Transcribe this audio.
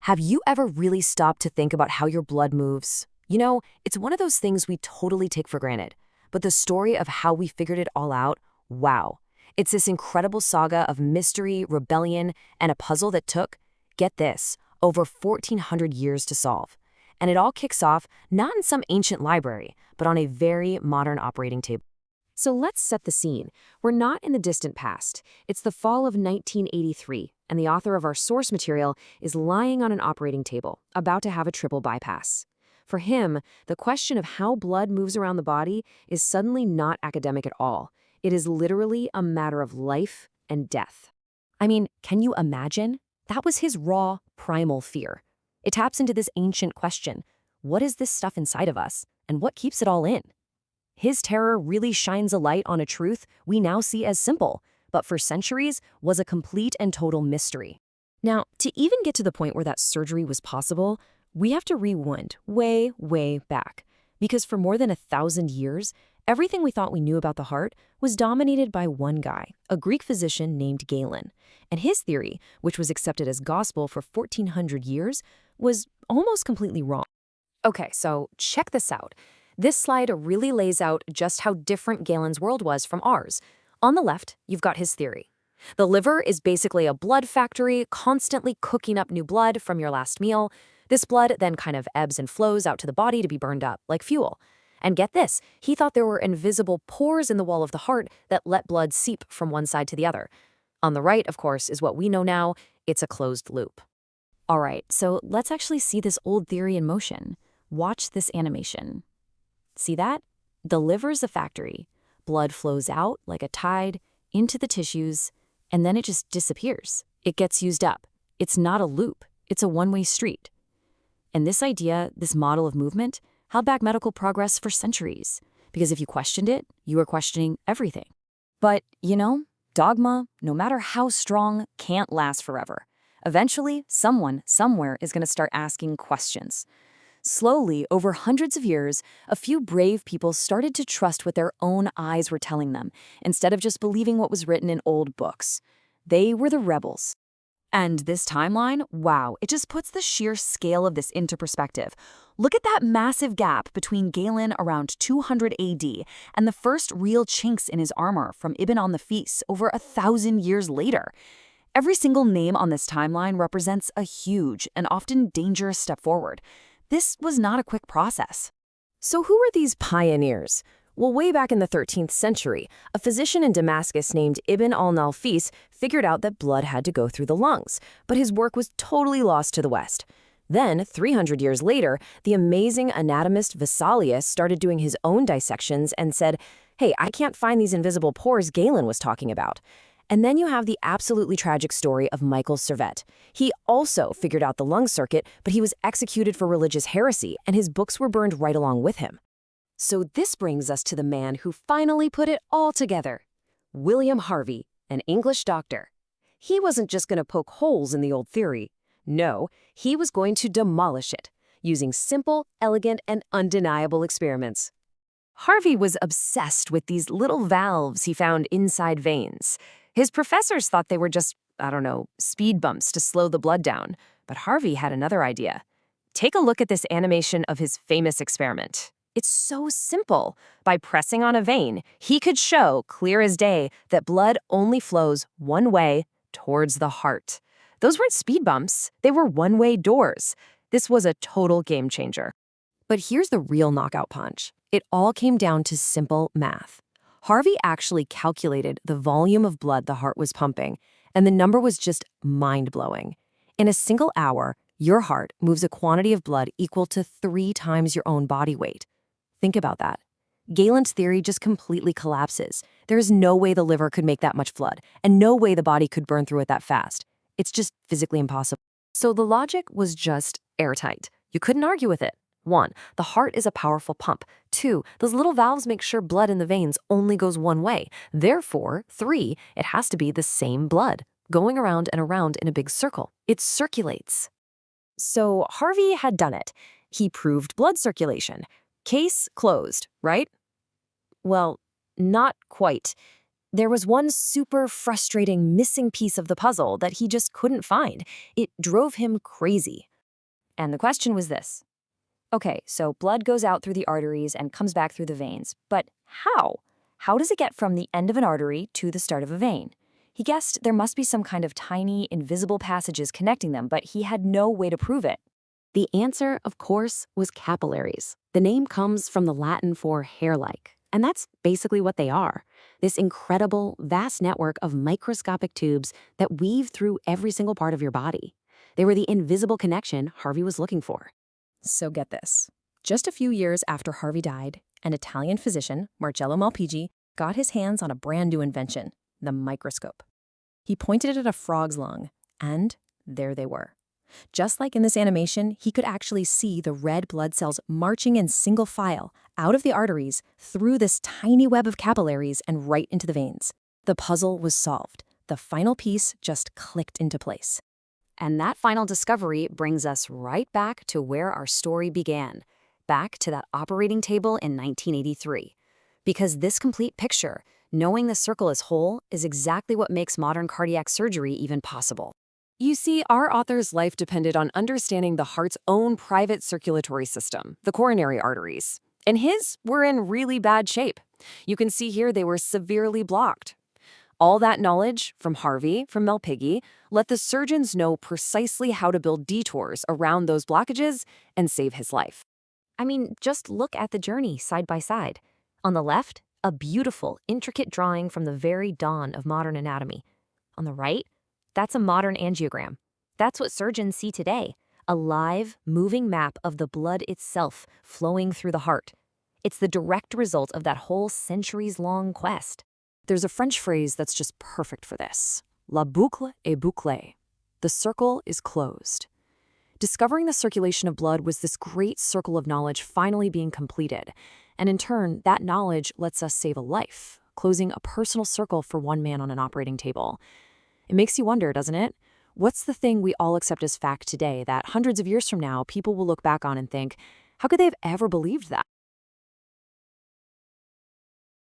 Have you ever really stopped to think about how your blood moves? It's one of those things we totally take for granted. But the story of how we figured it all out, wow. It's this incredible saga of mystery, rebellion, and a puzzle that took, get this, over 1,400 years to solve. And it all kicks off not in some ancient library, but on a very modern operating table. So let's set the scene. We're not in the distant past. It's the fall of 1983, and the author of our source material is lying on an operating table, about to have a triple bypass. For him, the question of how blood moves around the body is suddenly not academic at all. It is literally a matter of life and death. I mean, can you imagine? That was his raw, primal fear. It taps into this ancient question: what is this stuff inside of us, and what keeps it all in? His terror really shines a light on a truth we now see as simple, but for centuries was a complete and total mystery. Now, to even get to the point where that surgery was possible, we have to rewind way, way back. Because for more than 1,000 years, everything we thought we knew about the heart was dominated by one guy, a Greek physician named Galen. And his theory, which was accepted as gospel for 1,400 years, was almost completely wrong. Okay, so check this out. This slide really lays out just how different Galen's world was from ours. On the left, you've got his theory. The liver is basically a blood factory, constantly cooking up new blood from your last meal. This blood then kind of ebbs and flows out to the body to be burned up, like fuel. And get this, he thought there were invisible pores in the wall of the heart that let blood seep from one side to the other. On the right, of course, is what we know now. It's a closed loop. All right, so let's actually see this old theory in motion. Watch this animation. See that? The liver's a factory. Blood flows out like a tide into the tissues, and then it just disappears. It gets used up. It's not a loop. It's a one-way street. And this idea, this model of movement, held back medical progress for centuries. Because if you questioned it, you were questioning everything. But, dogma, no matter how strong, can't last forever. Eventually, someone, somewhere, is going to start asking questions. Slowly, over hundreds of years, a few brave people started to trust what their own eyes were telling them, instead of just believing what was written in old books. They were the rebels. And this timeline, wow, it just puts the sheer scale of this into perspective. Look at that massive gap between Galen around 200 AD and the first real chinks in his armor from Ibn al-Nafis over 1,000 years later. Every single name on this timeline represents a huge and often dangerous step forward. This was not a quick process. So who were these pioneers? Well, way back in the 13th century, a physician in Damascus named Ibn al-Nafis figured out that blood had to go through the lungs, but his work was totally lost to the West. Then, 300 years later, the amazing anatomist Vesalius started doing his own dissections and said, hey, I can't find these invisible pores Galen was talking about. And then you have the absolutely tragic story of Michael Servet. He also figured out the lung circuit, but he was executed for religious heresy, and his books were burned right along with him. So this brings us to the man who finally put it all together. William Harvey, an English doctor. He wasn't just going to poke holes in the old theory. No, he was going to demolish it, using simple, elegant, and undeniable experiments. Harvey was obsessed with these little valves he found inside veins. His professors thought they were just, speed bumps to slow the blood down. But Harvey had another idea. Take a look at this animation of his famous experiment. It's so simple. By pressing on a vein, he could show, clear as day, that blood only flows one way, towards the heart. Those weren't speed bumps. They were one-way doors. This was a total game changer. But here's the real knockout punch. It all came down to simple math. Harvey actually calculated the volume of blood the heart was pumping, and the number was just mind-blowing. In a single hour, your heart moves a quantity of blood equal to 3 times your own body weight. Think about that. Galen's theory just completely collapses. There is no way the liver could make that much blood, and no way the body could burn through it that fast. It's just physically impossible. So the logic was just airtight. You couldn't argue with it. 1, the heart is a powerful pump. 2, those little valves make sure blood in the veins only goes one way. Therefore, 3, it has to be the same blood, going around and around in a big circle. It circulates. So Harvey had done it. He proved blood circulation. Case closed, right? Well, not quite. There was one super frustrating missing piece of the puzzle that he just couldn't find. It drove him crazy. And the question was this. Okay, so blood goes out through the arteries and comes back through the veins. But how? How does it get from the end of an artery to the start of a vein? He guessed there must be some kind of tiny, invisible passages connecting them, but he had no way to prove it. The answer, of course, was capillaries. The name comes from the Latin for hair-like, and that's basically what they are. This incredible, vast network of microscopic tubes that weave through every single part of your body. They were the invisible connection Harvey was looking for. So get this. Just a few years after Harvey died, an Italian physician, Marcello Malpighi, got his hands on a brand new invention, the microscope. He pointed it at a frog's lung, and there they were. Just like in this animation, he could actually see the red blood cells marching in single file out of the arteries through this tiny web of capillaries and right into the veins. The puzzle was solved. The final piece just clicked into place. And that final discovery brings us right back to where our story began, back to that operating table in 1983. Because this complete picture, knowing the circle is whole, is exactly what makes modern cardiac surgery even possible. You see, our author's life depended on understanding the heart's own private circulatory system, the coronary arteries. And his were in really bad shape. You can see here they were severely blocked. All that knowledge from Harvey, from Malpighi, let the surgeons know precisely how to build detours around those blockages and save his life. I mean, just look at the journey side by side. On the left, a beautiful, intricate drawing from the very dawn of modern anatomy. On the right, that's a modern angiogram. That's what surgeons see today, a live, moving map of the blood itself flowing through the heart. It's the direct result of that whole centuries-long quest. There's a French phrase that's just perfect for this. La boucle est bouclée. The circle is closed. Discovering the circulation of blood was this great circle of knowledge finally being completed. And in turn, that knowledge lets us save a life, closing a personal circle for one man on an operating table. It makes you wonder, doesn't it? What's the thing we all accept as fact today that hundreds of years from now, people will look back on and think, how could they have ever believed that?